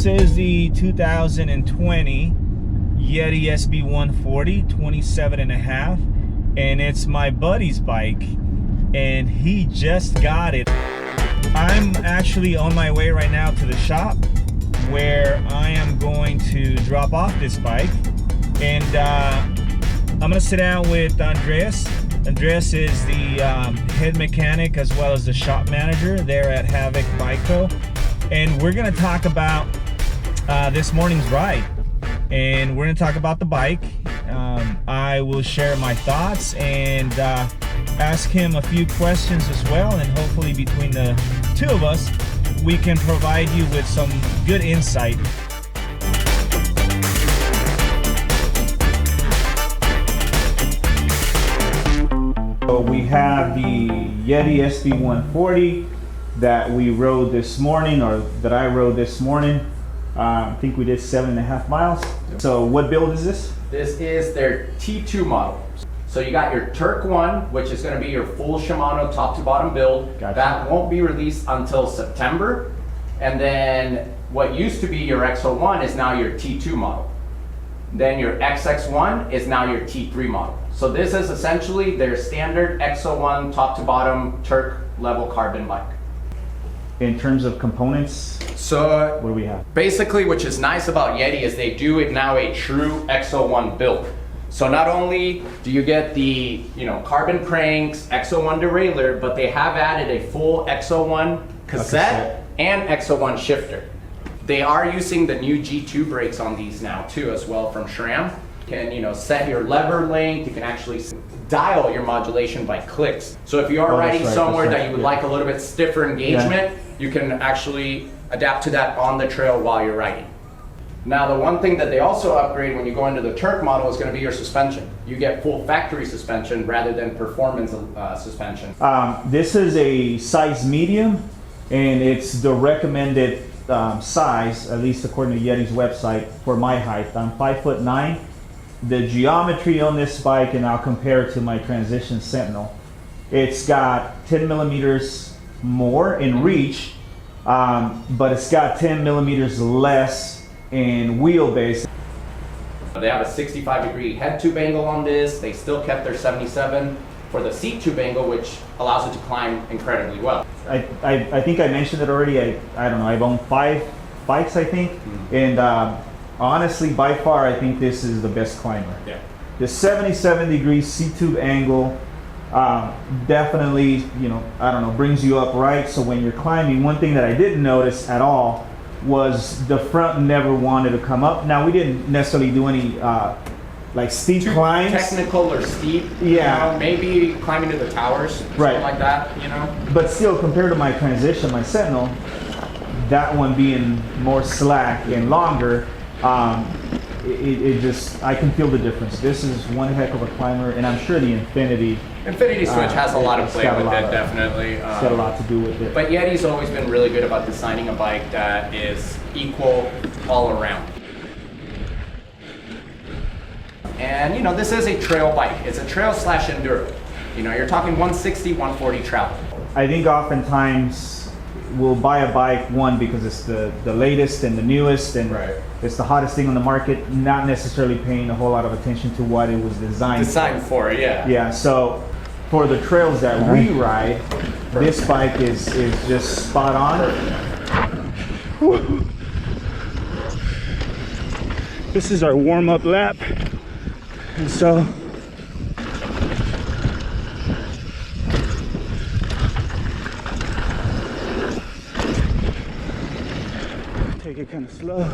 This is the 2020 Yeti SB140, 27.5, and it's my buddy's bike, and he just got it. I'm actually on my way right now to the shop where I am going to drop off this bike, and I'm gonna sit down with Andreas. Andreas is the head mechanic as well as the shop manager there at Havoc Bike Co. And we're gonna talk about this morning's ride, and we're gonna talk about the bike. I will share my thoughts and ask him a few questions as well, and hopefully between the two of us we can provide you with some good insight. So we have the Yeti SB140 that we rode this morning, or that I rode this morning. I think we did 7.5 miles. So what build is this? This is their T2 model. So you got your Turk 1, which is going to be your full Shimano top to bottom build. Gotcha. That won't be released until September. And then what used to be your XO1 is now your T2 model. Then your XX1 is now your T3 model. So this is essentially their standard XO1 top to bottom Turk level carbon bike. In terms of components, So what do we have? basically, which is nice about Yeti is they do it now a true XO1 build. So not only do you get the carbon cranks, XO1 derailleur, but they have added a full XO1 cassette and XO1 shifter. They are using the new G2 brakes on these now too as well from SRAM. You can set your lever length, you can actually dial your modulation by clicks. So if you are riding somewhere that you would like a little bit stiffer engagement, you can actually adapt to that on the trail while you're riding. Now the one thing that they also upgrade when you go into the Turk model is going to be your suspension. You get full factory suspension rather than performance suspension. This is a size medium, and it's the recommended size, at least according to Yeti's website, for my height. I'm 5'9". The geometry on this bike, and I'll compare it to my transition Sentinel, it's got 10 millimeters more in reach, but it's got 10 millimeters less in wheelbase. They have a 65-degree head tube angle on this. They still kept their 77 for the seat tube angle, which allows it to climb incredibly well. I think I mentioned it already. I don't know, I've owned 5 bikes, I think, and honestly, by far, I think this is the best climber. Yeah. The 77-degree seat tube angle definitely, I don't know, brings you up right. So when you're climbing, one thing that I didn't notice at all was the front never wanted to come up. Now, we didn't necessarily do any like steep climbs. Technical or steep. Yeah. Maybe climbing to the towers, something like that, But still, compared to my transition, my Sentinel, that one being more slack and longer, it just, I can feel the difference. This is one heck of a climber, and I'm sure the Infinity Switch has a lot of play with it, definitely. It's got a lot to do with it. But Yeti's always been really good about designing a bike that is equal all around. And this is a trail bike. It's a trail / enduro. You're talking 160, 140 travel. I think oftentimes we'll buy a bike, one, because it's the latest and the newest, and it's the hottest thing on the market, not necessarily paying a whole lot of attention to what it was designed for. Yeah, so for the trails that we ride, this bike is just spot on. This is our warm-up lap, and so take it kind of slow.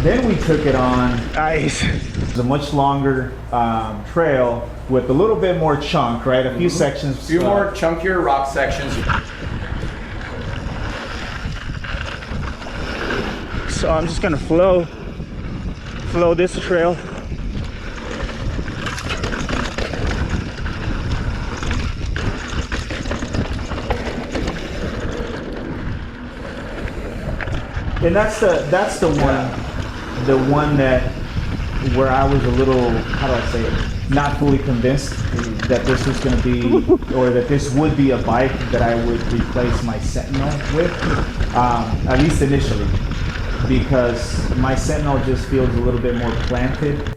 Then we took it on ice. It's a much longer trail with a little bit more chunk, right? A few sections. A few more chunkier rock sections. So I'm just gonna flow this trail. And that's the one that where I was a little, how do I say it, not fully convinced that this was going to be, or that this would be a bike that I would replace my Sentinel with, at least initially, because my Sentinel just feels a little bit more planted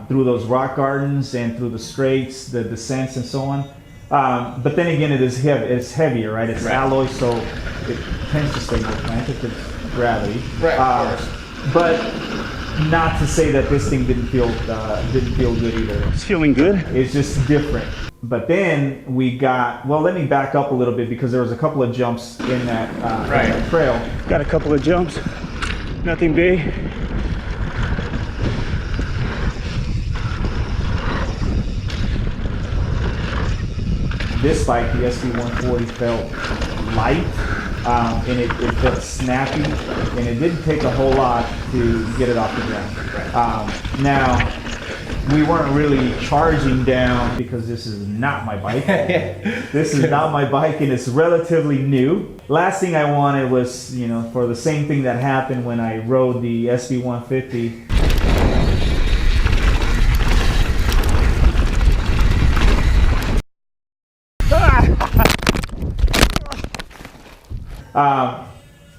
through those rock gardens and through the straights, the descents, and so on. But then again, it is heavy. It's heavier, right? It's alloy, so it tends to stay more planted because gravity. But not to say that this thing didn't feel good either. It's feeling good. It's just different. But then we got, well, let me back up a little bit because there was a couple of jumps in that, in that trail. Got a couple of jumps, nothing big. This bike, the SB140, felt light, and it felt snappy, and it didn't take a whole lot to get it off the ground. Now, we weren't really charging down because this is not my bike. This is not my bike, and it's relatively new. Last thing I wanted was, you know, for the same thing that happened when I rode the SB150.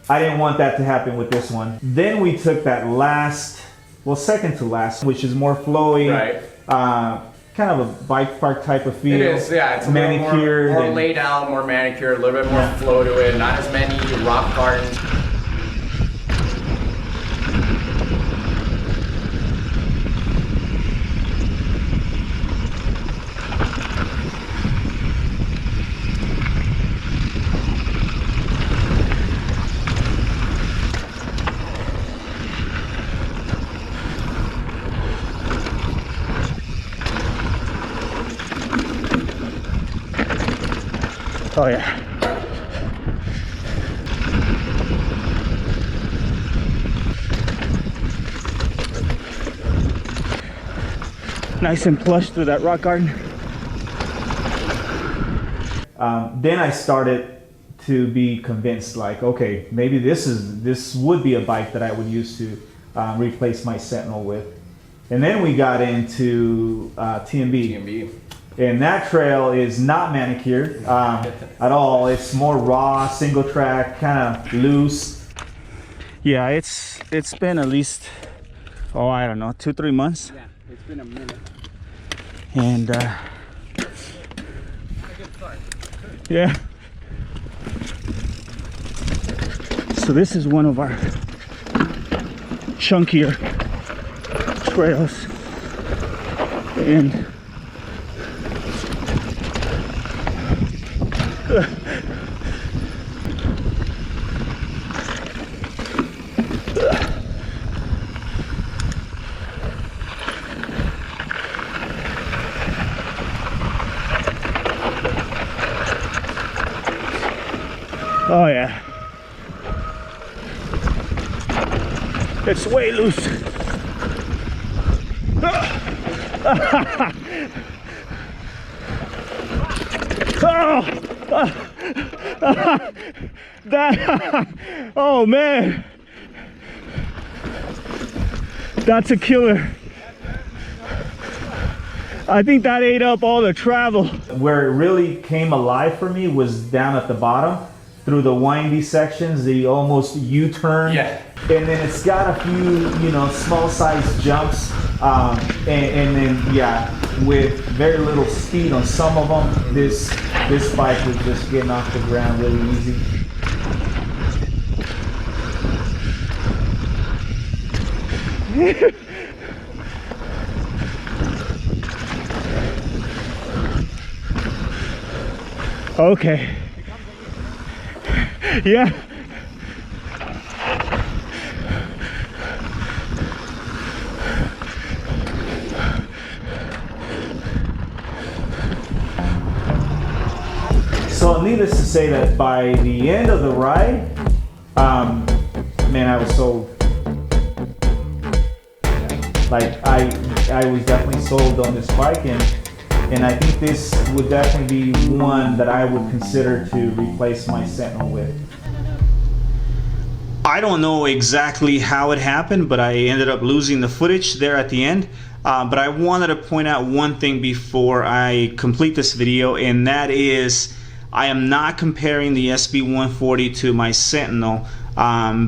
I didn't want that to happen with this one. Then we took that last, well, second to last, which is more flowy, kind of a bike park type of feel. It is, yeah. It's manicured, more laid out, more manicured, a little bit more flow to it. Not as many rock gardens. Oh yeah. Nice and plush through that rock garden. Then I started to be convinced, like, okay, maybe this would be a bike that I would use to replace my Sentinel with. And then we got into TMB. And that trail is not manicured at all. It's more raw, single track, kind of loose. Yeah, it's been at least, oh, I don't know, 2-3 months. Yeah, it's been a minute. And yeah. So this is one of our chunkier trails, and oh yeah, it's way loose. That, oh man, that's a killer. I think that ate up all the travel. Where it really came alive for me was down at the bottom, through the windy sections, the almost U-turn. Yeah. And then it's got a few, you know, small sized jumps. And then, yeah, with very little speed on some of them, this bike was just getting off the ground really easy. Okay. Yeah. So needless to say that by the end of the ride, man, I was sold. Like I was definitely sold on this bike, and I think this would definitely be one that I would consider to replace my Sentinel with. I don't know exactly how it happened, but I ended up losing the footage there at the end. But I wanted to point out one thing before I complete this video, and that is I am not comparing the SB140 to my Sentinel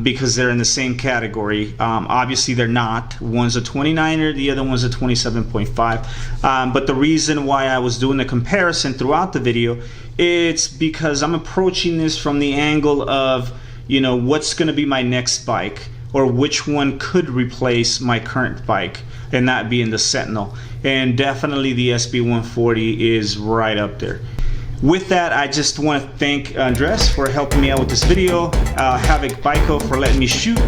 because they're in the same category. Obviously they're not. One's a 29er, the other one's a 27.5. But the reason why I was doing the comparison throughout the video, it's because I'm approaching this from the angle of, you know, what's going to be my next bike, or which one could replace my current bike, and that being the Sentinel. And definitely the SB140 is right up there. With that, I just want to thank Andres for helping me out with this video, Havoc Biko for letting me shoot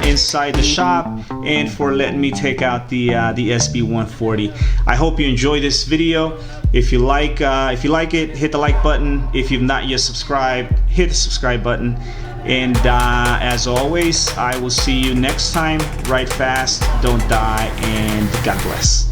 inside the shop, and for letting me take out the SB140. I hope you enjoy this video. If you like it, hit the like button. If you've not yet subscribed, hit the subscribe button. And as always, I will see you next time. Ride fast, don't die, and God bless.